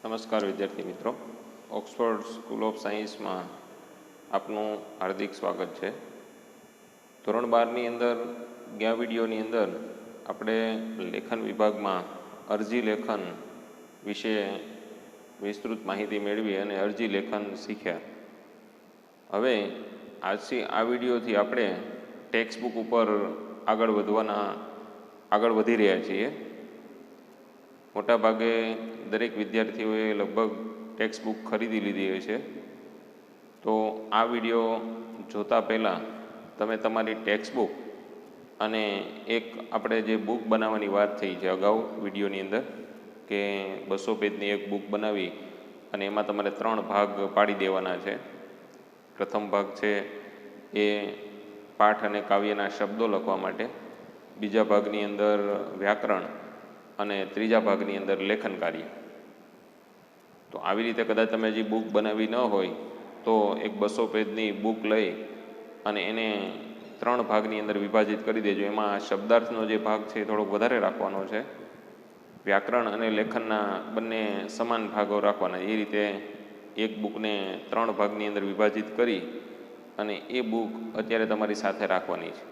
નમસ્કાર વિદ્યાર્થી મિત્રો, ઓક્સફર્ડ સ્કૂલ ઓફ સાયન્સમાં આપનું હાર્દિક સ્વાગત છે. ધોરણ 12ની અંદર ગયા વિડીયોની અંદર આપણે લેખન વિભાગમાં અરજી લેખન વિશે વિસ્તૃત માહિતી મેળવી અને અરજી લેખન શીખ્યા. હવે આજથી આ વિડીયોથી આપણે ટેક્સ્ટ બુક ઉપર આગળ વધી રહ્યા છીએ. મોટાભાગે દરેક વિદ્યાર્થીઓએ લગભગ ટેક્સ્ટ બુક ખરીદી લીધી હોય છે. તો આ વિડીયો જોતા પહેલાં તમે તમારી ટેક્સ્ટ બુક અને એક આપણે જે બુક બનાવવાની વાત થઈ છે અગાઉ વિડીયોની અંદર કે 200 પેજની એક બુક બનાવી અને એમાં તમારે 3 ભાગ પાડી દેવાના છે. પ્રથમ ભાગ છે એ પાઠ અને કાવ્યના શબ્દો લખવા માટે, બીજા ભાગની અંદર વ્યાકરણ અને ત્રીજા ભાગની અંદર લેખન કાર્ય. તો આવી રીતે કદાચ તમે હજી બુક બનાવી ન હોય તો એક 200 પેજની બુક લઈ અને એને 3 ભાગની અંદર વિભાજિત કરી દેજો. એમાં શબ્દાર્થનો જે ભાગ છે એ થોડોક વધારે રાખવાનો છે, વ્યાકરણ અને લેખનના બંને સમાન ભાગો રાખવાના. એ રીતે એક બુકને 3 ભાગની અંદર વિભાજિત કરી અને એ બુક અત્યારે તમારી સાથે રાખવાની છે.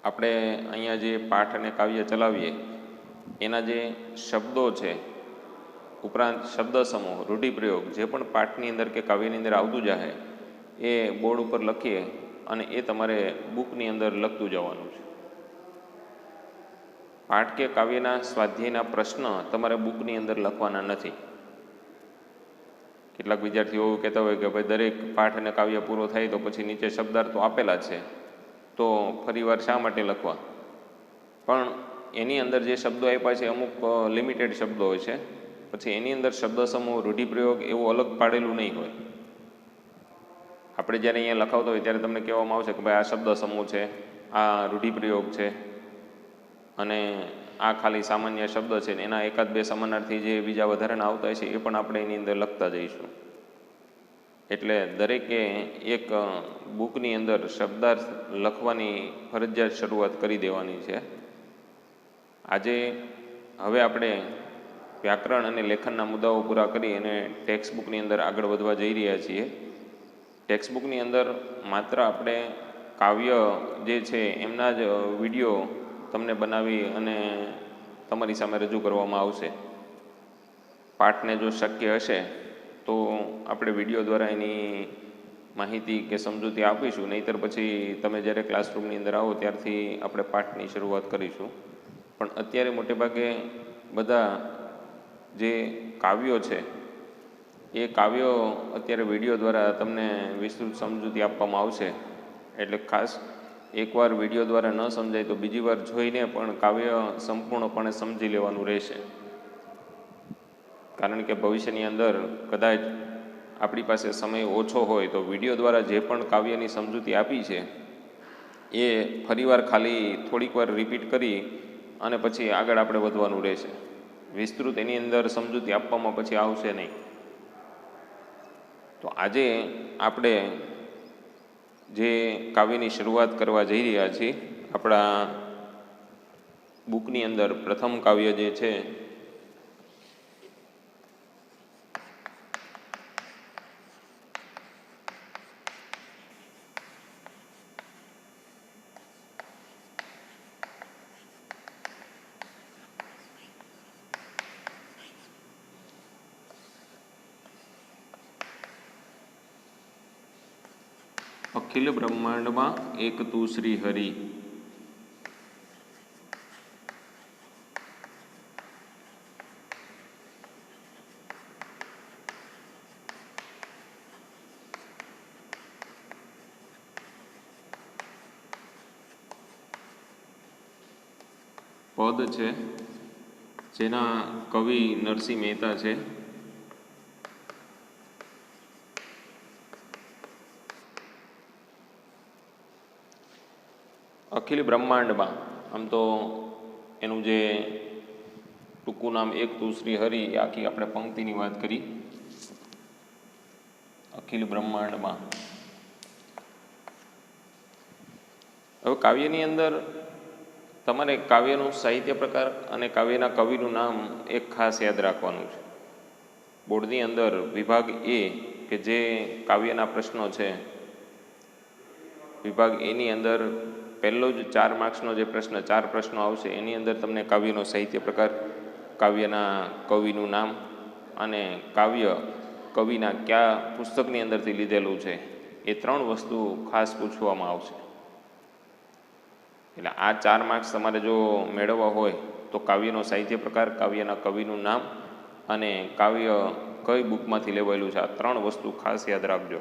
આપણે અહીંયા જે પાઠ અને કાવ્ય ચલાવીએ એના જે શબ્દો છે, ઉપરાંત શબ્દ સમૂહ, રૂઢિપ્રયોગ જે પણ પાઠની અંદર કે કાવ્યની અંદર આવતું જાય એ બોર્ડ ઉપર લખીએ અને એ તમારે બુકની અંદર લખતું જવાનું છે. પાઠ કે કાવ્યના સ્વાધ્યાયના પ્રશ્ન તમારે બુકની અંદર લખવાના નથી. કેટલાક વિદ્યાર્થીઓ એવું કહેતા હોય કે ભાઈ દરેક પાઠ અને કાવ્ય પૂરો થાય તો પછી નીચે શબ્દાર્થ તો આપેલા છે, તો ફરીવાર શા માટે લખવા? પણ એની અંદર જે શબ્દો આપ્યા છે અમુક લિમિટેડ શબ્દો હોય છે, પછી એની અંદર શબ્દ સમૂહ, રૂઢિપ્રયોગ એવું અલગ પાડેલું નહીં હોય. આપણે જ્યારે અહીંયા લખાવતા હોય ત્યારે તમને કહેવામાં આવશે કે ભાઈ આ શબ્દ સમૂહ છે, આ રૂઢિપ્રયોગ છે અને આ ખાલી સામાન્ય શબ્દ છે ને એના એકાદ બે સમાનાર્થી જે બીજા વધારાના આવતા હોય છે એ પણ આપણે એની અંદર લખતા જઈશું. એટલે દરેકે એક બુકની અંદર શબ્દાર્થ લખવાની ફરજિયાત શરૂઆત કરી દેવાની છે. આજે હવે આપણે વ્યાકરણ અને લેખનના મુદ્દાઓ પૂરા કરી અને ટેક્સ્ટ બુકની અંદર આગળ વધવા જઈ રહ્યા છીએ. ટેક્સ્ટ બુકની અંદર માત્ર આપણે કાવ્ય જે છે એમના જ વિડીયો તમને બનાવી અને તમારી સામે રજૂ કરવામાં આવશે. પાઠને જો શક્ય હશે તો આપણે વિડીયો દ્વારા એની માહિતી કે સમજૂતી આપીશું, નહીંતર પછી તમે જ્યારે ક્લાસરૂમની અંદર આવો ત્યારથી આપણે પાઠની શરૂઆત કરીશું. પણ અત્યારે મોટે ભાગે બધા જે કાવ્યો છે એ કાવ્યો અત્યારે વિડીયો દ્વારા તમને વિસ્તૃત સમજૂતી આપવામાં આવશે. એટલે ખાસ એકવાર વિડીયો દ્વારા ન સમજાય તો બીજી વાર જોઈને પણ કાવ્ય સંપૂર્ણપણે સમજી લેવાનું રહેશે. કારણ કે ભવિષ્યની અંદર કદાચ આપણી પાસે સમય ઓછો હોય તો વિડીયો દ્વારા જે પણ કાવ્યની સમજૂતી આપી છે એ ફરીવાર ખાલી થોડીક વાર રિપીટ કરી અને પછી આગળ આપણે વધવાનું રહેશે. વિસ્તૃત એની અંદર સમજૂતી આપવામાં પછી આવશે નહીં. તો આજે આપણે જે કાવ્યની શરૂઆત કરવા જઈ રહ્યા છીએ, આપણા બુકની અંદર પ્રથમ કાવ્ય જે છે અખિલ બ્રહ્માંડમાં એક તું શ્રી હરિ. પદ છે જેના કવિ નરસિંહ મહેતા છે. અખિલ બ્રહ્માંડમાં, આમ તો એનું જે ટૂંકું નામ એક તું શ્રી હરિ, આખી આપણે પંક્તિની વાત કરી. અખિલ બ્રહ્માંડમાં હવે કાવ્યની અંદર તમારે કાવ્યનું સાહિત્ય પ્રકાર અને કાવ્યના કવિનું નામ એક ખાસ યાદ રાખવાનું છે. બોર્ડની અંદર વિભાગ એ કે જે કાવ્યના પ્રશ્નો છે, વિભાગ એની અંદર પહેલો જ 4 માર્ક્સનો જે પ્રશ્ન, 4 પ્રશ્નો આવશે એની અંદર તમને કાવ્યનો સાહિત્ય પ્રકાર, કાવ્યના કવિનું નામ અને કાવ્ય કવિના કયા પુસ્તકની અંદરથી લીધેલું છે એ 3 વસ્તુ ખાસ પૂછવામાં આવશે. એટલે આ 4 માર્ક્સ તમારે જો મેળવવા હોય તો કાવ્યનો સાહિત્ય પ્રકાર, કાવ્યના કવિનું નામ અને કાવ્ય કઈ બુકમાંથી લેવાયેલું છે, આ 3 વસ્તુ ખાસ યાદ રાખજો.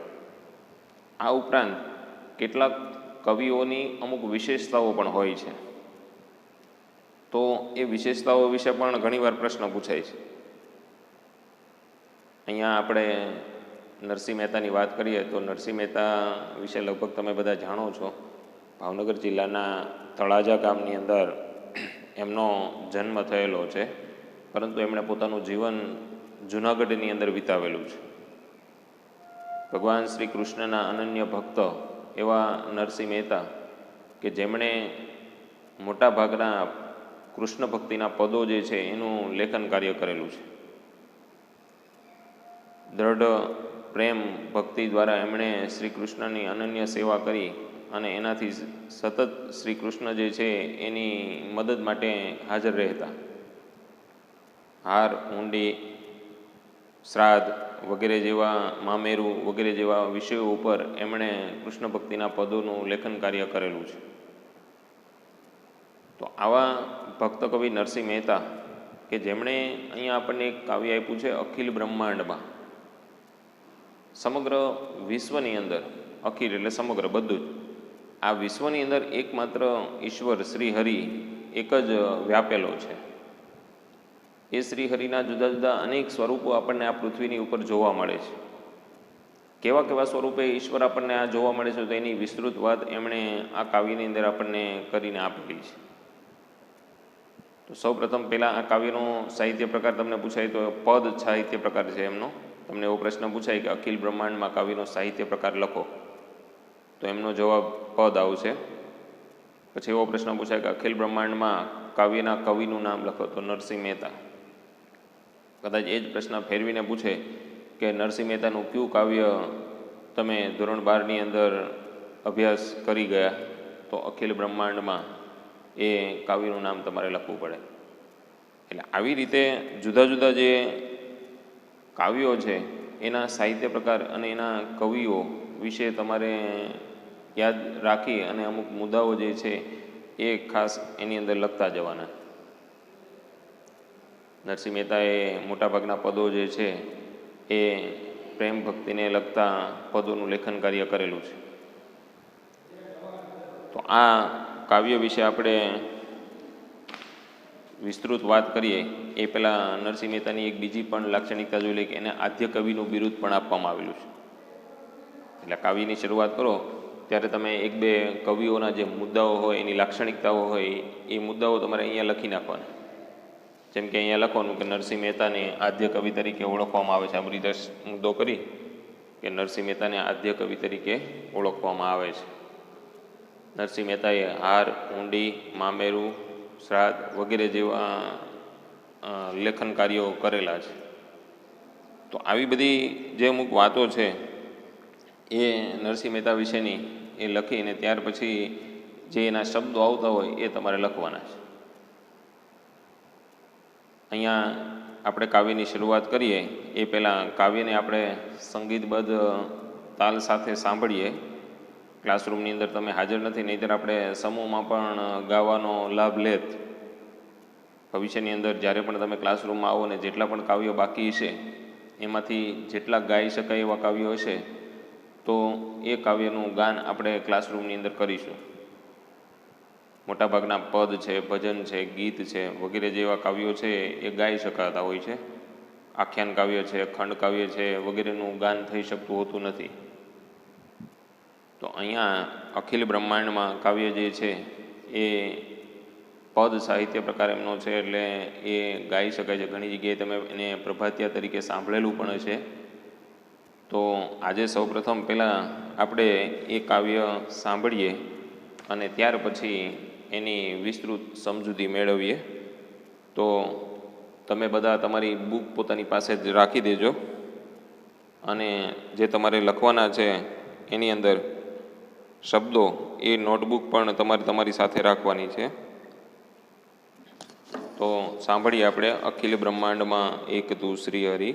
આ ઉપરાંત કેટલાક કવિઓની અમુક વિશેષતાઓ પણ હોય છે, તો એ વિશેષતાઓ વિશે પણ ઘણીવાર પ્રશ્ન પૂછાય છે. અહીંયા આપણે નરસિંહ મહેતાની વાત કરીએ તો નરસિંહ મહેતા વિશે લગભગ તમે બધા જાણો છો. ભાવનગર જિલ્લાના તળાજા ગામની અંદર એમનો જન્મ થયેલો છે, પરંતુ એમણે પોતાનું જીવન જૂનાગઢની અંદર વિતાવેલું છે. ભગવાન શ્રી કૃષ્ણના અનન્ય ભક્ત એવા નરસિંહ મહેતા કે જેમણે મોટા ભાગના કૃષ્ણ ભક્તિના પદો જે છે એનું લેખન કાર્ય કરેલું છે. દ્રઢ પ્રેમ ભક્તિ દ્વારા એમણે શ્રી કૃષ્ણની અનન્ય સેવા કરી અને એનાથી સતત શ્રી કૃષ્ણ જે છે એની મદદ માટે હાજર રહેતા. હાર, હુંડી, શ્રાદ્ધ વગેરે જેવા, મામેરું વગેરે જેવા વિષયો ઉપર એમણે કૃષ્ણ ભક્તિના પદોનું લેખન કાર્ય કરેલું છે. તો આવા ભક્ત કવિ નરસિંહ મહેતા કે જેમણે અહીંયા આપણને એક કાવ્ય આપ્યું છે અખિલ બ્રહ્માંડમાં. સમગ્ર વિશ્વની અંદર, અખિલ એટલે સમગ્ર બધું જ, આ વિશ્વની અંદર એકમાત્ર ઈશ્વર શ્રી હરિ એક જ વ્યાપેલો છે. એ શ્રી હરિના જુદા જુદા અનેક સ્વરૂપો આપણને આ પૃથ્વીની ઉપર જોવા મળે છે. કેવા કેવા સ્વરૂપે ઈશ્વર આપણને આ જોવા મળે છે તો એની વિસ્તૃત વાત એમણે આ કાવ્યની અંદર આપણને કરીને આપેલી છે. તો સૌપ્રથમ પહેલાં આ કાવ્યનો સાહિત્ય પ્રકાર તમને પૂછાય તો પદ સાહિત્ય પ્રકાર છે એમનો. તમને એવો પ્રશ્ન પૂછાય કે અખિલ બ્રહ્માંડમાં કાવ્યનો સાહિત્ય પ્રકાર લખો, તો એમનો જવાબ પદ આવશે. પછી એવો પ્રશ્ન પૂછાય કે અખિલ બ્રહ્માંડમાં કાવ્યના કવિનું નામ લખો, તો નરસિંહ મહેતા. કદાચ એ જ પ્રશ્ન ફેરવીને પૂછે કે નરસિંહ મહેતાનું કયું કાવ્ય તમે ધોરણ 12ની અંદર અભ્યાસ કરી ગયા, તો અખિલ બ્રહ્માંડમાં એ કાવ્યનું નામ તમારે લખવું પડે. એટલે આવી રીતે જુદા જુદા જે કાવ્યો છે એના સાહિત્ય પ્રકાર અને એના કવિઓ વિશે તમારે યાદ રાખી અને અમુક મુદ્દાઓ જે છે એ ખાસ એની અંદર લખતા જવાના. નરસિંહ મહેતાએ મોટાભાગના પદો જે છે એ પ્રેમ ભક્તિને લગતા પદોનું લેખન કાર્ય કરેલું છે. તો આ કાવ્ય વિશે આપણે વિસ્તૃત વાત કરીએ એ પહેલાં નરસિંહ મહેતાની એક બીજી પણ લાક્ષણિકતા જોઈ લઈએ કે એને આદ્ય કવિનું બિરુદ પણ આપવામાં આવેલું છે. એટલે કાવ્યની શરૂઆત કરો ત્યારે તમે 1-2 કવિઓના જે મુદ્દાઓ હોય, એની લાક્ષણિકતાઓ હોય, એ મુદ્દાઓ તમારે અહીંયા લખી નાખવાના. જેમ કે અહીંયા લખવાનું કે નરસિંહ મહેતાને આદ્ય કવિ તરીકે ઓળખવામાં આવે છે. આ બધી 10 મુદ્દો કરી કે નરસિંહ મહેતાને આદ્ય કવિ તરીકે ઓળખવામાં આવે છે. નરસિંહ મહેતાએ હાર, હુંડી, મામેરું, શ્રાદ્ધ વગેરે જેવા લેખન કાર્યો કરેલા છે. તો આવી બધી જે અમુક વાતો છે એ નરસિંહ મહેતા વિશેની એ લખીને ત્યાર પછી જે એના શબ્દો આવતા હોય એ તમારે લખવાના છે. અહીંયા આપણે કાવ્યની શરૂઆત કરીએ એ પહેલાં કાવ્યને આપણે સંગીતબદ્ધ તાલ સાથે સાંભળીએ. ક્લાસરૂમની અંદર તમે હાજર નથી, નહીંતર આપણે સમૂહમાં પણ ગાવાનો લાભ લેત. ભવિષ્યની અંદર જ્યારે પણ તમે ક્લાસરૂમમાં આવો ને જેટલા પણ કાવ્યો બાકી હશે એમાંથી જેટલા ગાઈ શકાય એવા કાવ્યો હશે તો એ કાવ્યનું ગાન આપણે ક્લાસરૂમની અંદર કરીશું. મોટાભાગના પદ છે, ભજન છે, ગીત છે વગેરે જેવા કાવ્યો છે એ ગાઈ શકાતા હોય છે. આખ્યાન કાવ્ય છે, ખંડ કાવ્ય છે વગેરેનું ગાન થઈ શકતું હોતું નથી. તો અહીંયા અખિલ બ્રહ્માંડમાં કાવ્ય જે છે એ પદ સાહિત્ય પ્રકાર એમનો છે એટલે એ ગાઈ શકાય છે. ઘણી જગ્યાએ તમે એને પ્રભાતિયા તરીકે સાંભળેલું પણ છે. તો આજે સૌપ્રથમ પહેલાં આપણે એ કાવ્ય સાંભળીએ અને ત્યાર પછી એની વિસ્તૃત સમજૂતી મેળવીએ. તો તમે બધા તમારી બુક પોતાની પાસે જ રાખી દેજો અને જે તમારે લખવાના છે એની અંદર શબ્દો એ નોટબુક પણ તમારે તમારી સાથે રાખવાની છે. તો સાંભળીએ આપણે અખિલ બ્રહ્માંડમાં એક તું શ્રી હરિ.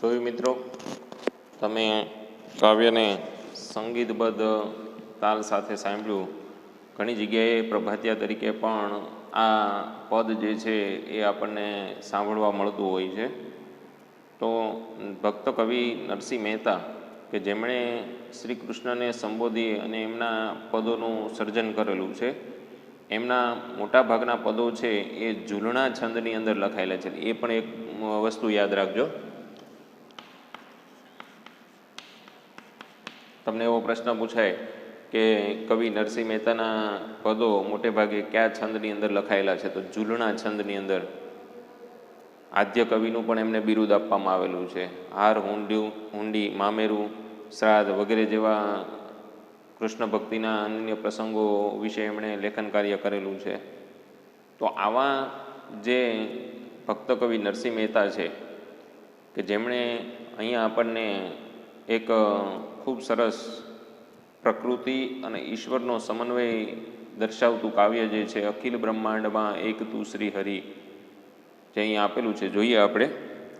જોયું મિત્રો, તમે કાવ્યને સંગીતબદ્ધ તાલ સાથે સાંભળ્યું. ઘણી જગ્યાએ પ્રભાતિયા તરીકે પણ આ પદ જે છે એ આપણને સાંભળવા મળતું હોય છે. તો ભક્ત કવિ નરસિંહ મહેતા કે જેમણે શ્રી કૃષ્ણને સંબોધી અને એમના પદોનું સર્જન કરેલું છે, એમના મોટાભાગના પદો છે એ ઝૂલણા છંદની અંદર લખાયેલા છે. એ પણ એક વસ્તુ યાદ રાખજો. તમને એવો પ્રશ્ન પૂછાય કે કવિ નરસિંહ મહેતાના પદો મોટે ભાગે કયા છંદની અંદર લખાયેલા છે, તો ઝૂલણા છંદની અંદર. આદ્ય કવિનું પણ એમને બિરુદ આપવામાં આવેલું છે. હાર, હુંડી, મામેરું, શ્રાદ્ધ વગેરે જેવા કૃષ્ણ ભક્તિના અન્ય પ્રસંગો વિશે એમણે લેખન કાર્ય કરેલું છે. તો આવા જે ભક્ત કવિ નરસિંહ મહેતા છે કે જેમણે અહીંયા આપણને એક ખૂબ સરસ પ્રકૃતિ અને ઈશ્વરનો સમન્વય દર્શાવતું કાવ્ય જે છે, અખિલ બ્રહ્માંડમાં એક તું શ્રી હરિ, જે અહીંયા આપેલું છે. જોઈએ આપણે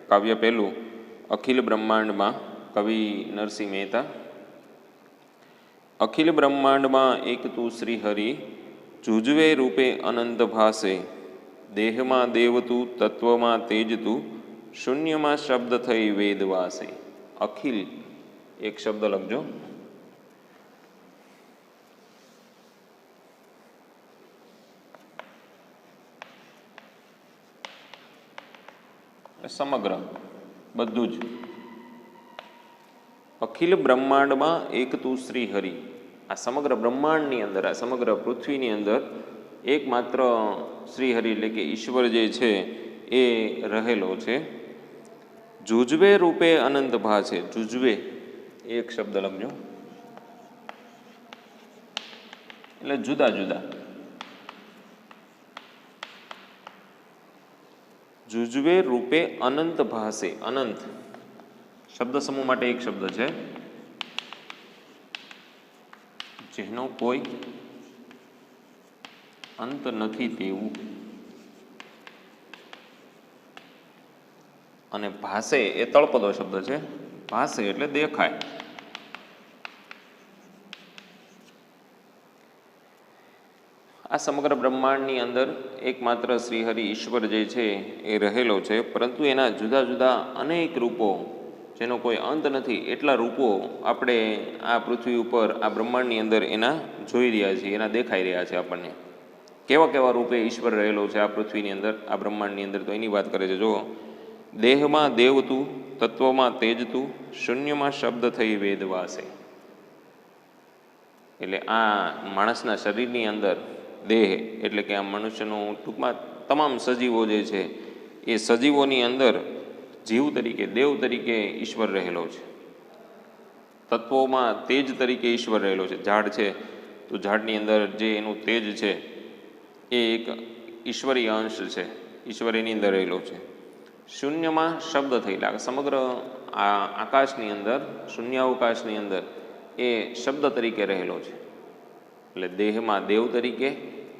કાવ્ય પહેલું, અખિલ બ્રહ્માંડમાં, કવિ નરસિંહ મહેતા. અખિલ બ્રહ્માંડમાં એક તું શ્રી હરિ, જુજવે રૂપે અનંત ભાસે, દેહમાં દેવ તું, તત્વમાં તેજ તું, શૂન્યમાં શબ્દ થઈ વેદવાસે. અખિલ એક શબ્દ લખજો. સમગ્ર બધું જ. અખિલ બ્રહ્માંડમાં એક તું શ્રી હરિ. આ સમગ્ર બ્રહ્માંડની અંદર, આ સમગ્ર પૃથ્વીની અંદર એકમાત્ર શ્રી હરિ એટલે કે ઈશ્વર જે છે એ રહેલો છે. જુજવે રૂપે અનંત ભાસે. જુજવે એક શબ્દ લખજો, એટલે જુદા જુદા. જુજવે રૂપે અનંત ભાસે. અનંત શબ્દ સમૂહ માટે એક શબ્દ છે, જેનો કોઈ અંત નથી તેવું. અને ભાસે એ તળપદો શબ્દ છે. ભાસે એટલે દેખાય. આ સમગ્ર બ્રહ્માંડની અંદર એકમાત્ર શ્રીહરિ ઈશ્વર જે છે એ રહેલો છે, પરંતુ એના જુદા જુદા અનેક રૂપો, જેનો કોઈ અંત નથી, એટલા રૂપો આપણે આ પૃથ્વી ઉપર, આ બ્રહ્માંડની અંદર એના જોઈ રહ્યા છીએ, એના દેખાઈ રહ્યા છે આપણને. કેવા કેવા રૂપે ઈશ્વર રહેલો છે આ પૃથ્વીની અંદર, આ બ્રહ્માંડની અંદર, તો એની વાત કરે છે. જુઓ, દેહમાં દેવ તું, તત્વમાં તેજ તું, શૂન્યમાં શબ્દ થઈ વેદવાસે. એટલે આ માણસના શરીરની અંદર દેહ એટલે કે આ મનુષ્યનું ટૂંકમાં તમામ સજીવો જે છે એ સજીવોની અંદર જીવ તરીકે, દેવ તરીકે ઈશ્વર રહેલો છે. તત્વોમાં તેજ તરીકે ઈશ્વર રહેલો છે. ઝાડ છે તો ઝાડની અંદર જે એનું તેજ છે એ એક ઈશ્વરીય અંશ છે, ઈશ્વર એની અંદર રહેલો છે. શૂન્યમાં શબ્દ થયેલા, સમગ્ર આ આકાશની અંદર, શૂન્યાવકાશની અંદર એ શબ્દ તરીકે રહેલો છે. એટલે દેહમાં દેવ તરીકે,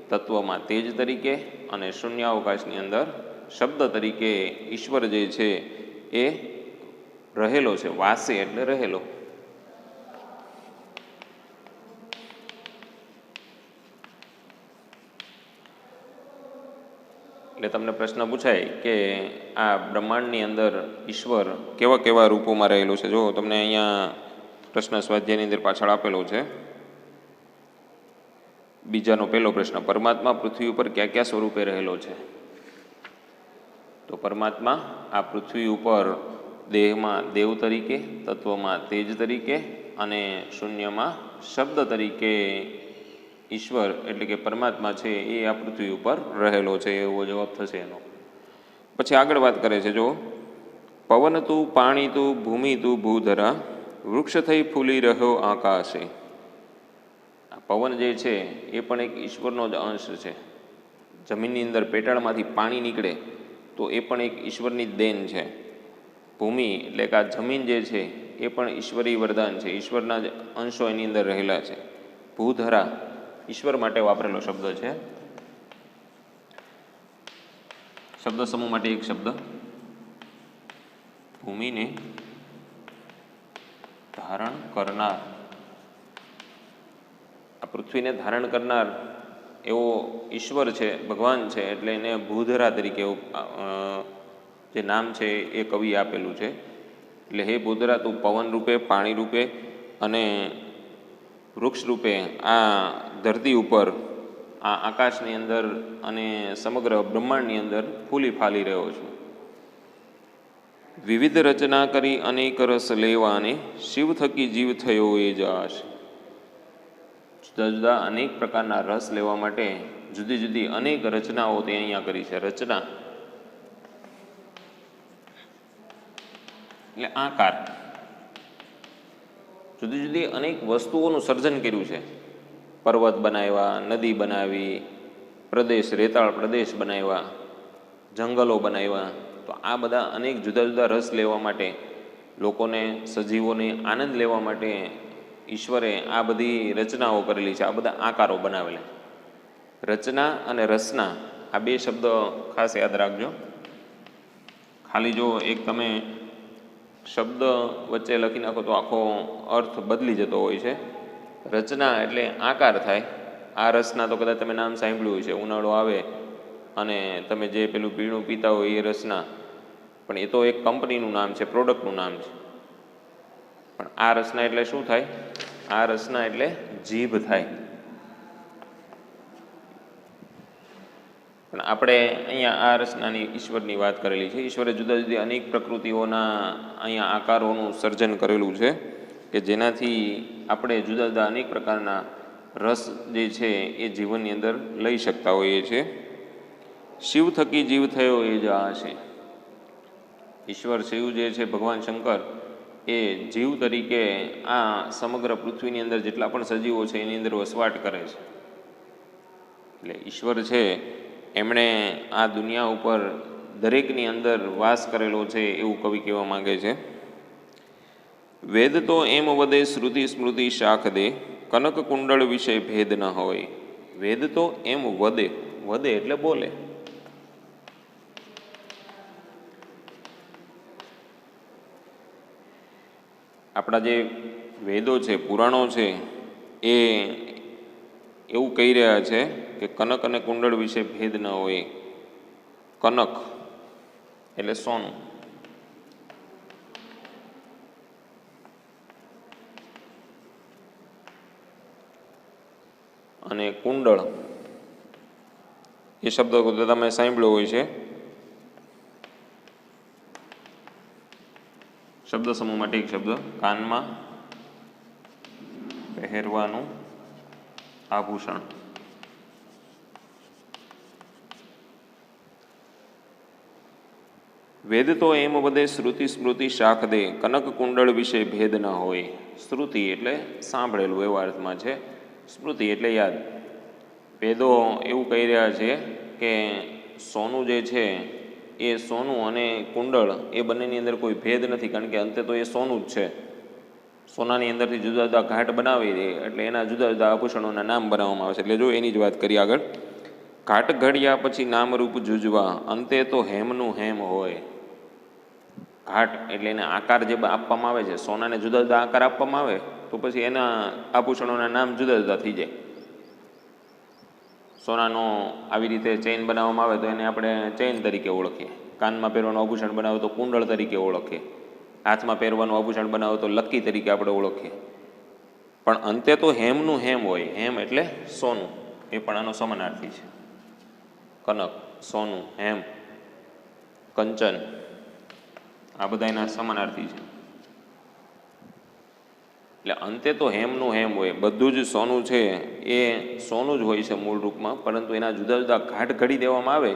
તત્વમાં તેજ તરીકે અને શૂન્યાવકાશની અંદર શબ્દ તરીકે ઈશ્વર જે છે એ રહેલો છે. વાસે એટલે રહેલો. એટલે તમને પ્રશ્ન પૂછાય કે આ બ્રહ્માંડની અંદર ઈશ્વર કેવા કેવા રૂપોમાં રહેલું છે. જો તમને અહીંયા પ્રશ્ન સ્વાધ્યાયની અંદર પાછળ આપેલો છે. બીજાનો પહેલો પ્રશ્ન, પરમાત્મા પૃથ્વી ઉપર કયા કયા સ્વરૂપે રહેલો છે? તો પરમાત્મા આ પૃથ્વી ઉપર દેહમાં દેવ તરીકે, તત્વમાં તેજ તરીકે અને શૂન્યમાં શબ્દ તરીકે ઈશ્વર એટલે કે પરમાત્મા છે એ આ પૃથ્વી ઉપર રહેલો છે, એવો જવાબ થશે એનો. પછી આગળ વાત કરે છે. જો, પવન તું, પાણી તું, ભૂમિ તું, ભૂધરા, વૃક્ષ થઈ ફૂલી રહ્યો આકાશે. પવન જે છે એ પણ એક ઈશ્વરનો જ અંશ છે. જમીનની અંદર પેટાળમાંથી પાણી નીકળે તો એ પણ એક ઈશ્વરની જ દેન છે. ભૂમિ એટલે કે આ જમીન જે છે એ પણ ઈશ્વરી વરદાન છે, ઈશ્વરના જ અંશો એની અંદર રહેલા છે. ભૂધરા ઈશ્વર માટે વાપરેલો શબ્દ છે. શબ્દ સમૂહ માટે એક શબ્દ. ભૂમિને ધારણ કરનાર. આ પૃથ્વીને ધારણ કરનાર એવો ઈશ્વર છે, ભગવાન છે, એટલે એને ભૂધરા તરીકે જે નામ છે એ કવિએ આપેલું છે. એટલે હે ભૂધરા, તું પવન રૂપે, પાણી રૂપે અને વૃક્ષ રૂપે આ ધરતી ઉપર, આ આકાશની અંદર અને સમગ્ર બ્રહ્માંડની અંદર ફૂલી ફાલી રહ્યો છું. વિવિધ રચના કરી અનેક રસ લેવાને, શિવ થકી જીવ થયો એ જ આશ. જુદા જુદા અનેક પ્રકારના રસ લેવા માટે જુદી જુદી અનેક રચનાઓ તે અહીંયા કરી છે. રચના એટલે આકાર. જુદી જુદી અનેક વસ્તુઓનું સર્જન કર્યું છે. પર્વત બનાવ્યા, નદી બનાવી, પ્રદેશ, રેતાળ પ્રદેશ બનાવ્યા, જંગલો બનાવ્યા. તો આ બધા અનેક જુદા જુદા રસ લેવા માટે, લોકોને, સજીવોને આનંદ લેવા માટે ઈશ્વરે આ બધી રચનાઓ કરેલી છે, આ બધા આકારો બનાવેલા. રચના અને રસના આ બે શબ્દ ખાસ યાદ રાખજો. ખાલી જો એક તમે શબ્દ વચ્ચે લખી નાખો તો આખો અર્થ બદલી જતો હોય છે. રચના એટલે આકાર થાય. આ રસના તો કદાચ તમે નામ સાંભળ્યું છે. ઉનાળો આવે અને તમે જે પેલું પીણું પીતા હોય એ રસના, પણ એ તો એક કંપનીનું નામ છે, પ્રોડક્ટનું નામ છે. પણ આ રસના એટલે શું થાય? આ રસના એટલે જીભ થાય. પણ આપણે અહીંયા આ રસનાની ઈશ્વરની વાત કરેલી છે. ઈશ્વરે જુદા જુદી અનેક પ્રકૃતિઓના અહીંયા આકારોનું સર્જન કરેલું છે કે જેનાથી આપણે જુદા જુદા અનેક પ્રકારના રસ જે છે એ જીવનની અંદર લઈ શકતા હોઈએ છીએ. શિવ થકી જીવ થયો એ જ આ છે. ઈશ્વર શિવ જે છે, ભગવાન શંકર, એ જીવ તરીકે આ સમગ્ર પૃથ્વીની અંદર જેટલા પણ સજીવો છે એની અંદર વસવાટ કરે છે. એટલે ઈશ્વર છે એમણે આ દુનિયા ઉપર દરેકની અંદર વાસ કરેલો છે એવું કવિ કહેવા માંગે છે. વેદ તો એમ વદે, શ્રુતિ સ્મૃતિ શાખ દે, કનક કુંડળ વિશે ભેદ ન હોય. વેદ તો એમ વદે, વદે એટલે બોલે. આપણા જે વેદો છે, પુરાણો છે, એ એવું કહી રહ્યા છે કે કનક અને કુંડળ વિશે ભેદ ન હોય. કનક એટલે સોનું, અને કુંડળ એ શબ્દ તમે સાંભળ્યો હોય છે. શબ્દ સમૂહ માટે એક શબ્દ, કાનમાં પહેરવાનું આભૂષણ. વેદ તો એમ બધે શ્રુતિ સ્મૃતિ શાખ દે, કનક કુંડળ વિશે ભેદ ન હોય. શ્રુતિ એટલે સાંભળેલું એવા અર્થમાં છે. સ્મૃતિ એટલે યાદ. વેદો એવું કહી રહ્યા છે કે સોનું જે છે એ સોનું અને કુંડળ એ બંનેની અંદર કોઈ ભેદ નથી, કારણ કે અંતે તો એ સોનું જ છે. સોનાની અંદરથી જુદા જુદા ઘાટ બનાવી દે એટલે એના જુદા જુદા આભૂષણોના નામ બનાવવામાં આવે છે. એટલે જો એની જ વાત કરીએ આગળ. ઘાટ ઘડ્યા પછી નામરૂપ જુજવા, અંતે તો હેમનું હેમ હોય. ઘાટ એટલે એને આકાર જે આપવામાં આવે છે, સોનાને જુદા જુદા આકાર આપવામાં આવે તો પછી એના આભૂષણોના નામ જુદા જુદા થઈ જાય. સોનાનો આવી રીતે ચેઇન બનાવવામાં આવે તો એને આપણે ચેઇન તરીકે ઓળખીએ. કાનમાં પહેરવાનું આભૂષણ બનાવે તો કુંડળ તરીકે ઓળખીએ. હાથમાં પહેરવાનું આભૂષણ બનાવે તો લક્કી તરીકે આપણે ઓળખીએ. પણ અંતે તો હેમનું હેમ હોય. હેમ એટલે સોનું, એ પણ આનો સમાનાર્થી છે. કનક, સોનું, હેમ, કંચન, આ બધા એના સમાનાર્થી છે. એટલે અંતે તો હેમનું હેમ હોય. બધું જ સોનું છે એ સોનું જ હોય છે મૂળ રૂપમાં, પરંતુ એના જુદા જુદા ઘાટ ઘડી દેવામાં આવે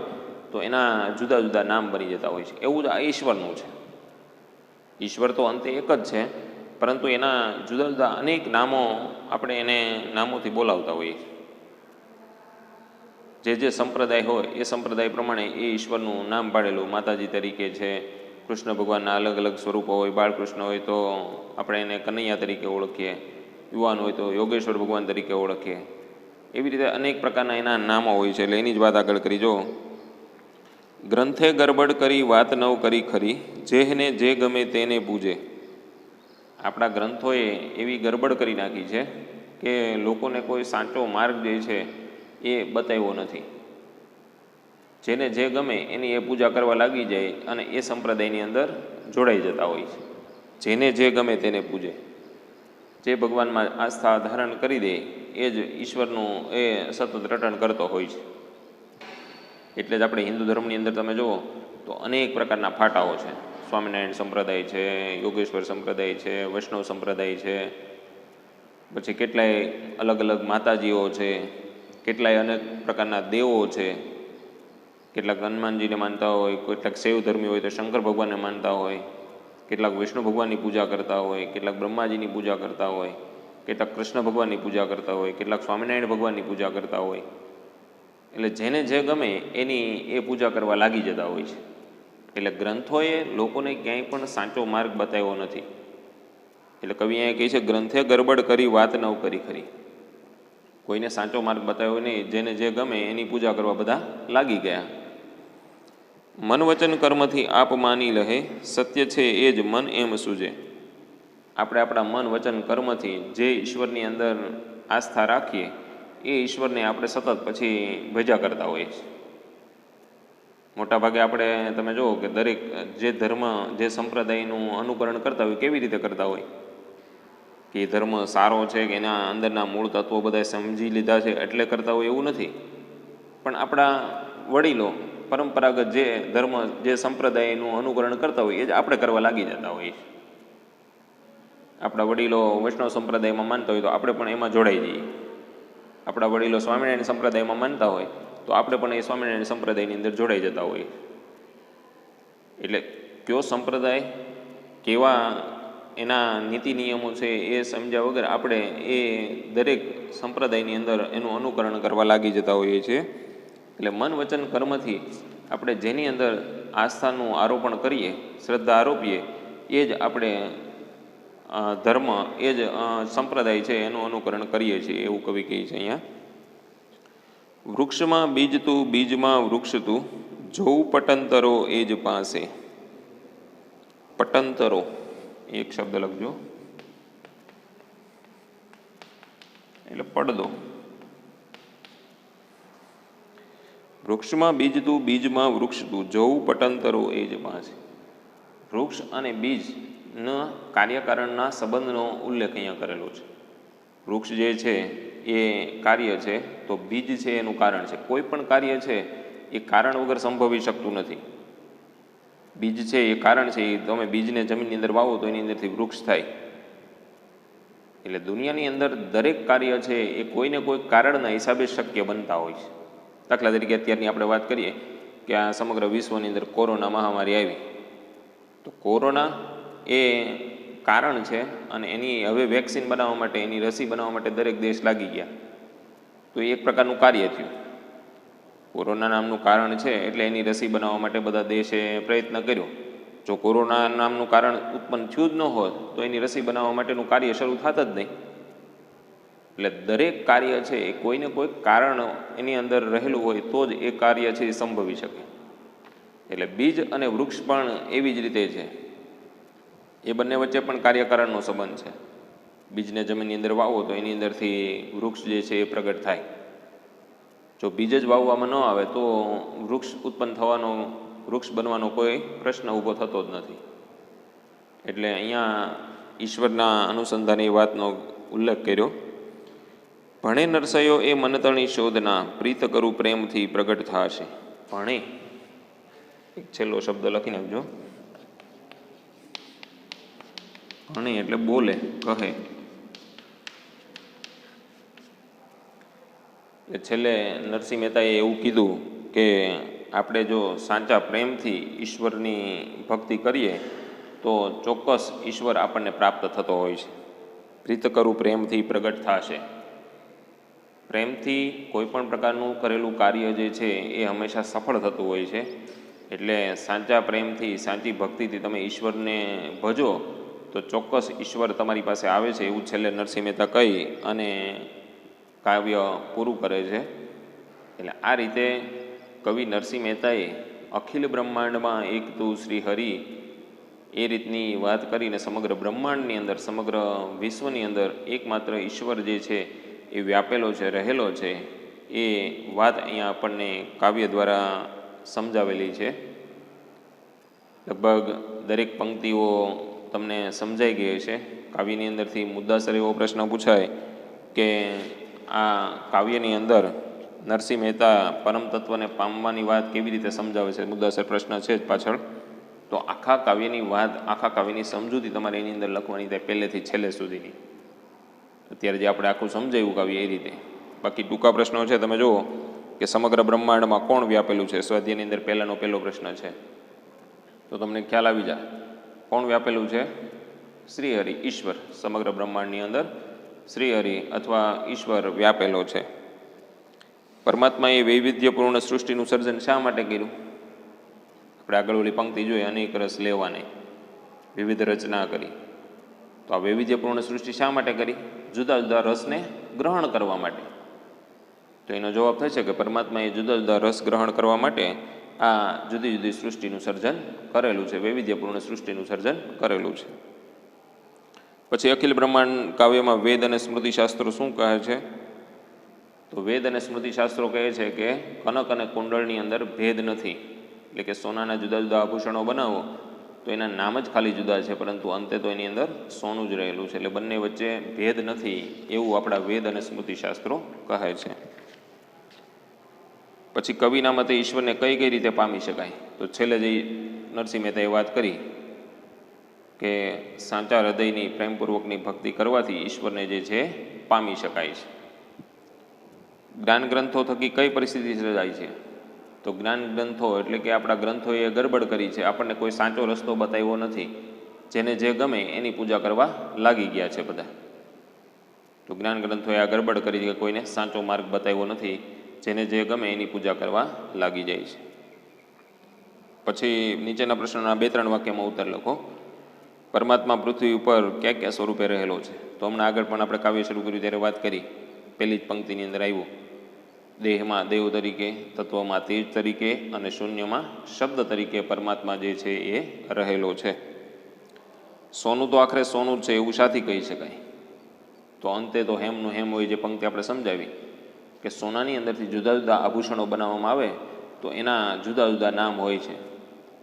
તો એના જુદા જુદા નામ બની જતા હોય છે. એવું જ આ ઈશ્વરનું છે. ઈશ્વર તો અંતે એક જ છે, પરંતુ એના જુદા જુદા અનેક નામો આપણે એને નામોથી બોલાવતા હોઈએ. જે સંપ્રદાય હોય એ સંપ્રદાય પ્રમાણે એ ઈશ્વરનું નામ પાડેલું. માતાજી તરીકે છે, કૃષ્ણ ભગવાનના અલગ અલગ સ્વરૂપો હોય. બાળકૃષ્ણ હોય તો આપણે એને કનૈયા તરીકે ઓળખીએ, યુવાન હોય તો યોગેશ્વર ભગવાન તરીકે ઓળખીએ. એવી રીતે અનેક પ્રકારના એના નામો હોય છે. એટલે એની જ વાત આગળ કરી. જો ગ્રંથે ગરબડ કરી વાત નવ કરી ખરી, જેહને જે ગમે તેને પૂજે. આપણા ગ્રંથોએ એવી ગરબડ કરી નાખી છે કે લોકોને કોઈ સાચો માર્ગ જે છે એ બતાવ્યો નથી. જેને જે ગમે એની એ પૂજા કરવા લાગી જાય અને એ સંપ્રદાયની અંદર જોડાઈ જતા હોય છે. જેને જે ગમે તેને પૂજે, જે ભગવાનમાં આસ્થા ધારણ કરી દે એ જ ઈશ્વરનું એ સતત રટણ કરતો હોય છે. એટલે જ આપણે હિન્દુ ધર્મની અંદર તમે જુઓ તો અનેક પ્રકારના ફાટાઓ છે. સ્વામિનારાયણ સંપ્રદાય છે, યોગેશ્વર સંપ્રદાય છે, વૈષ્ણવ સંપ્રદાય છે, પછી કેટલાય અલગ અલગ માતાજીઓ છે, કેટલાય અનેક પ્રકારના દેવો છે. કેટલાક હનુમાનજીને માનતા હોય, કેટલાક શૈવ ધર્મી હોય તો શંકર ભગવાનને માનતા હોય, કેટલાક વિષ્ણુ ભગવાનની પૂજા કરતા હોય, કેટલાક બ્રહ્માજીની પૂજા કરતા હોય, કેટલાક કૃષ્ણ ભગવાનની પૂજા કરતા હોય, કેટલાક સ્વામિનારાયણ ભગવાનની પૂજા કરતા હોય. એટલે જેને જે ગમે એની એ પૂજા કરવા લાગી જતા હોય છે. એટલે ગ્રંથોએ લોકોને ક્યાંય પણ સાચો માર્ગ બતાવ્યો નથી. એટલે કવિ અહીંયા કહે છે, ગ્રંથે ગરબડ કરી વાત નવ કરી ખરી. કોઈને સાચો માર્ગ બતાવ્યો નહીં, જેને જે ગમે એની પૂજા કરવા બધા લાગી ગયા. મન વચન કર્મથી આપ માની લહે, સત્ય છે એ જ મન એમ સૂજે. આપણે આપણા મન વચન કર્મથી જે ઈશ્વરની અંદર આસ્થા રાખીએ એ ઈશ્વરને આપણે સતત પછી ભજ્યા કરતા હોઈએ છીએ. મોટાભાગે આપણે તમે જુઓ કે દરેક જે ધર્મ, જે સંપ્રદાયનું અનુકરણ કરતા હોય કેવી રીતે કરતા હોય કે એ ધર્મ સારો છે કે એના અંદરના મૂળ તત્વો બધા સમજી લીધા છે એટલે કરતા હોય એવું નથી. પણ આપણા વડીલો પરંપરાગત જે ધર્મ, જે સંપ્રદાયનું અનુકરણ કરતા હોય એ જ આપણે કરવા લાગી જતા હોઈએ. આપણા વડીલો વૈષ્ણવ સંપ્રદાયમાં માનતા હોય તો આપણે પણ એમાં જોડાઈ જઈએ. આપણા વડીલો સ્વામિનારાયણ સંપ્રદાયમાં માનતા હોય તો આપણે પણ એ સ્વામિનારાયણ સંપ્રદાયની અંદર જોડાઈ જતા હોઈએ. એટલે કયો સંપ્રદાય, કેવા એના નીતિ નિયમો છે એ સમજ્યા વગર આપણે એ દરેક સંપ્રદાયની અંદર એનું અનુકરણ કરવા લાગી જતા હોઈએ છીએ. એટલે મન વચન કર્મથી આપણે જેની અંદર આસ્થાનું આરોપણ કરીએ, શ્રદ્ધા આરોપીએ, એ જ આપણે ધર્મ, એ જ સંપ્રદાય છે એનું અનુકરણ કરીએ છીએ, એવું કવિ કહે છે અહીંયા. વૃક્ષમાં બીજ તું, બીજમાં વૃક્ષ તું, જોઉં પટંતરો એ જ પાસે. પટંતરો એક શબ્દ લખજો, એટલે પડદો. વૃક્ષમાં બીજ તું, બીજમાં વૃક્ષ તું, જોઉં પટંતરો એ જ પાસે. વૃક્ષ અને બીજના કાર્યકારણના સંબંધનો ઉલ્લેખ અહીંયા કરેલો છે. વૃક્ષ જે છે એ કાર્ય છે તો બીજ છે એનું કારણ છે. કોઈ પણ કાર્ય છે એ કારણ વગર સંભવી શકતું નથી. બીજ છે એ કારણ છે. એ તમે બીજને જમીનની અંદર વાવો તો એની અંદરથી વૃક્ષ થાય. એટલે દુનિયાની અંદર દરેક કાર્ય છે એ કોઈને કોઈ કારણના હિસાબે શક્ય બનતા હોય છે. દાખલા તરીકે અત્યારની આપણે વાત કરીએ કે આ સમગ્ર વિશ્વની અંદર કોરોના મહામારી આવી, તો કોરોના એ કારણ છે અને એની હવે વેક્સિન બનાવવા માટે, એની રસી બનાવવા માટે દરેક દેશ લાગી ગયા. તો એ એક પ્રકારનું કાર્ય થયું. કોરોના નામનું કારણ છે એટલે એની રસી બનાવવા માટે બધા દેશે પ્રયત્ન કર્યો. જો કોરોના નામનું કારણ ઉત્પન્ન થયું જ ન હોત તો એની રસી બનાવવા માટેનું કાર્ય શરૂ થાત જ નહીં. એટલે દરેક કાર્ય છે એ કોઈને કોઈ કારણ એની અંદર રહેલું હોય તો જ એ કાર્ય છે એ સંભવી શકે. એટલે બીજ અને વૃક્ષ પણ એવી જ રીતે છે. એ બંને વચ્ચે પણ કાર્યકારણનો સંબંધ છે. બીજને જમીનની અંદર વાવો તો એની અંદરથી વૃક્ષ જે છે એ પ્રગટ થાય. જો બીજ જ વાવવામાં ન આવે તો વૃક્ષ ઉત્પન્ન થવાનો, વૃક્ષ બનવાનો કોઈ પ્રશ્ન ઊભો થતો જ નથી. એટલે અહીંયા ઈશ્વરના અનુસંધાને એ વાતનો ઉલ્લેખ કર્યો. ભણે નરસયો એ મનતણી શોધના, પ્રીત કરું પ્રેમથી પ્રગટ થશે. ભણે એક છેલ્લો શબ્દ લખી નાખજો. ભણે એટલે બોલે, કહે. છેલ્લે નરસિંહ મહેતાએ એવું કીધું કે આપણે જો સાચા પ્રેમથી ઈશ્વરની ભક્તિ કરીએ તો ચોક્કસ ઈશ્વર આપણને પ્રાપ્ત થતો હોય છે. પ્રીત કરું પ્રેમથી પ્રગટ થશે. પ્રેમથી કોઈ પણ પ્રકારનું કરેલું કાર્ય જે છે એ હંમેશા સફળ થતું હોય છે. એટલે સાચા પ્રેમથી, સાચી ભક્તિથી તમે ઈશ્વરને ભજો તો ચોક્કસ ઈશ્વર તમારી પાસે આવે છે, એવું છેલ્લે નરસિંહ મહેતા કહી અને કાવ્ય પૂરું કરે છે. એટલે આ રીતે કવિ નરસિંહ મહેતાએ અખિલ બ્રહ્માંડમાં એક તું શ્રી હરિ એ રીતની વાત કરીને સમગ્ર બ્રહ્માંડની અંદર, સમગ્ર વિશ્વની અંદર એકમાત્ર ઈશ્વર જે છે એ વ્યાપેલો છે, રહેલો છે, એ વાત અહીંયા આપણને કાવ્ય દ્વારા સમજાવેલી છે. લગભગ દરેક પંક્તિઓ તમને સમજાઈ ગઈ છે. કાવ્યની અંદરથી મુદ્દાસર એવો પ્રશ્ન પૂછાય કે આ કાવ્યની અંદર નરસિંહ મહેતા પરમ તત્વને પામવાની વાત કેવી રીતે સમજાવે છે, મુદ્દાસર પ્રશ્ન છે જ પાછળ. તો આખા કાવ્યની વાત, આખા કાવ્યની સમજૂતી તમારે એની અંદર લખવાની થાય, પહેલેથી છેલ્લે સુધીની. અત્યારે જે આપણે આખું સમજાવ્યું કાવ્ય એ રીતે. બાકી ટૂંકા પ્રશ્નો છે, તમે જુઓ કે સમગ્ર બ્રહ્માંડમાં કોણ વ્યાપેલું છે, સ્વાધ્યાયની અંદર પહેલો પ્રશ્ન છે, તો તમને ખ્યાલ આવી જાય કોણ વ્યાપેલું છે. શ્રીહરિ, ઈશ્વર. સમગ્ર બ્રહ્માંડની અંદર શ્રીહરિ અથવા ઈશ્વર વ્યાપેલો છે. પરમાત્માએ વૈવિધ્યપૂર્ણ સૃષ્ટિનું સર્જન શા માટે કર્યું? આપણે આગળ ઓલી પંક્તિ જોઈએ, અનેક રસ લેવાને, વિવિધ રચના કરી. તો આ વૈવિધ્યપૂર્ણ સૃષ્ટિ શા માટે કરી? જુદા જુદા રસને ગ્રહણ કરવા માટે. તો એનો જવાબ થશે કે પરમાત્માએ જુદા જુદા રસ ગ્રહણ કરવા માટે આ જુદી જુદી સૃષ્ટિનું સર્જન કરેલું છે, વૈવિધ્યપૂર્ણ સૃષ્ટિનું સર્જન કરેલું છે. પછી અખિલ બ્રહ્માંડ કાવ્યમાં વેદ અને સ્મૃતિશાસ્ત્રો શું કહે છે? તો વેદ અને સ્મૃતિશાસ્ત્રો કહે છે કે કનક અને કુંડળની અંદર ભેદ નથી. એટલે કે સોનાના જુદા જુદા આભૂષણો બનાવો તો એના નામ જ ખાલી જુદા છે, પરંતુ અંતે તો એની અંદર સોનું જ રહેલું છે. એટલે બંને વચ્ચે ભેદ નથી, એવું આપણા વેદ અને સ્મૃતિશાસ્ત્રો કહે છે. પછી કવિના મતે ઈશ્વરને કઈ કઈ રીતે પામી શકાય? તો છેલ્લે જે નરસિંહ મહેતાએ વાત કરી કે સાચા હૃદયની પ્રેમપૂર્વકની ભક્તિ કરવાથી ઈશ્વરને જે છે પામી શકાય છે. જ્ઞાન ગ્રંથો થકી કઈ પરિસ્થિતિ સર્જાય છે? તો જ્ઞાન ગ્રંથો એટલે કે આપણા ગ્રંથોએ ગડબડ કરી છે, આપણને કોઈ સાચો રસ્તો બતાવ્યો નથી. જેને જે ગમે એની પૂજા કરવા લાગી ગયા છે બધા. તો જ્ઞાન ગ્રંથોએ આ ગડબડ કરી કે કોઈને સાચો માર્ગ બતાવ્યો નથી, જેને જે ગમે એની પૂજા કરવા લાગી જાય છે. પછી નીચેના પ્રશ્નોના 2-3 વાક્યમાં ઉત્તર લખો. પરમાત્મા પૃથ્વી ઉપર ક્યાં ક્યાં સ્વરૂપે રહેલો છે? તો હમણાં આગળ પણ આપણે કાવ્ય શરૂ કર્યું ત્યારે વાત કરી, પહેલી જ પંક્તિની અંદર આવ્યું, દેહમાં દેવ તરીકે, તત્વમાં તેજ તરીકે અને શૂન્યમાં શબ્દ તરીકે પરમાત્મા જે છે એ રહેલો છે. સોનું તો આખરે સોનું જ છે એવું શાથી કહી શકાય? તો અંતે તો હેમનું હેમ હોય, જે પંક્તિ આપણે સમજાવી કે સોનાની અંદરથી જુદા જુદા આભૂષણો બનાવવામાં આવે તો એના જુદા જુદા નામ હોય છે.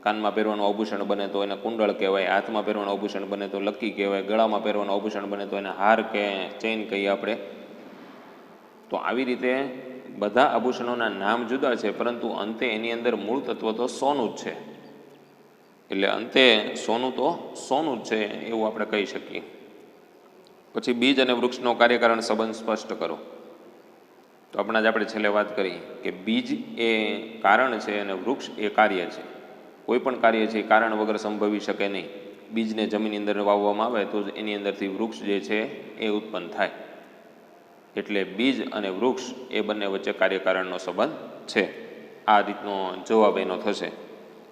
કાનમાં પહેરવાનું આભૂષણ બને તો એને કુંડળ કહેવાય, હાથમાં પહેરવાનું આભૂષણ બને તો લક્કી કહેવાય, ગળામાં પહેરવાનું આભૂષણ બને તો એને હાર કે ચેઇન કહીએ આપણે. તો આવી રીતે બધા આભૂષણોના નામ જુદા છે, પરંતુ અંતે એની અંદર મૂળ તત્વ તો સોનું જ છે. એટલે અંતે સોનું તો સોનું જ છે એવું આપણે કહી શકીએ. પછી બીજ અને વૃક્ષનો કાર્યકારણ સંબંધ સ્પષ્ટ કરો. તો હમણાં જ આપણે છેલ્લે વાત કરી કે બીજ એ કારણ છે અને વૃક્ષ એ કાર્ય છે. કોઈ પણ કાર્ય છે એ કારણ વગર સંભવી શકે નહીં. બીજને જમીનની અંદર વાવવામાં આવે તો જ એની અંદરથી વૃક્ષ જે છે એ ઉત્પન્ન થાય. એટલે બીજ અને વૃક્ષ એ બંને વચ્ચે કાર્યકારણનો સંબંધ છે. આ રીતનો જવાબ એનો થશે.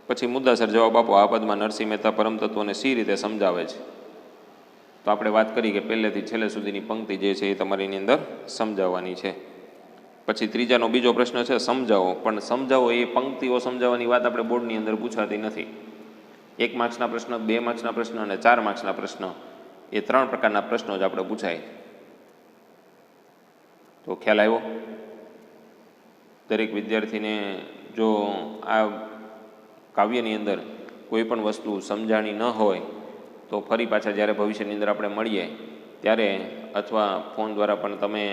પછી મુદ્દાસર જવાબ આપો. આ પદમાં નરસિંહ મહેતા પરમતત્વને સી રીતે સમજાવે છે? તો આપણે વાત કરી કે પહેલેથી છેલ્લે સુધીની પંક્તિ જે છે એ તમારી એની અંદર સમજાવવાની છે. પછી ત્રીજાનો બીજો પ્રશ્ન છે સમજાવો. પણ સમજાવો એ પંક્તિઓ સમજાવવાની વાત આપણે બોર્ડની અંદર પૂછાતી નથી. 1 માર્ક્સના પ્રશ્ન, 2 માર્ક્સના પ્રશ્ન અને 4 માર્ક્સના પ્રશ્ન, એ 3 પ્રકારના પ્રશ્નો જ આપણે પૂછાય. તો ખ્યાલ આવ્યો? દરેક વિદ્યાર્થીને જો આ કાવ્યની અંદર કોઈ પણ વસ્તુ સમજાણી ન હોય તો ફરી પાછા જ્યારે ભવિષ્યની અંદર આપણે મળીએ ત્યારે, અથવા ફોન દ્વારા પણ તમે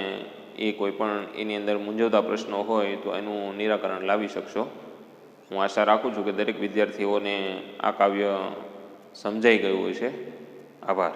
એ કોઈ પણ એની અંદર મૂંઝવતા પ્રશ્નો હોય તો એનું નિરાકરણ લાવી શકશો. હું આશા રાખું છું કે દરેક વિદ્યાર્થીઓને આ કાવ્ય સમજાઈ ગયું હશે. આભાર.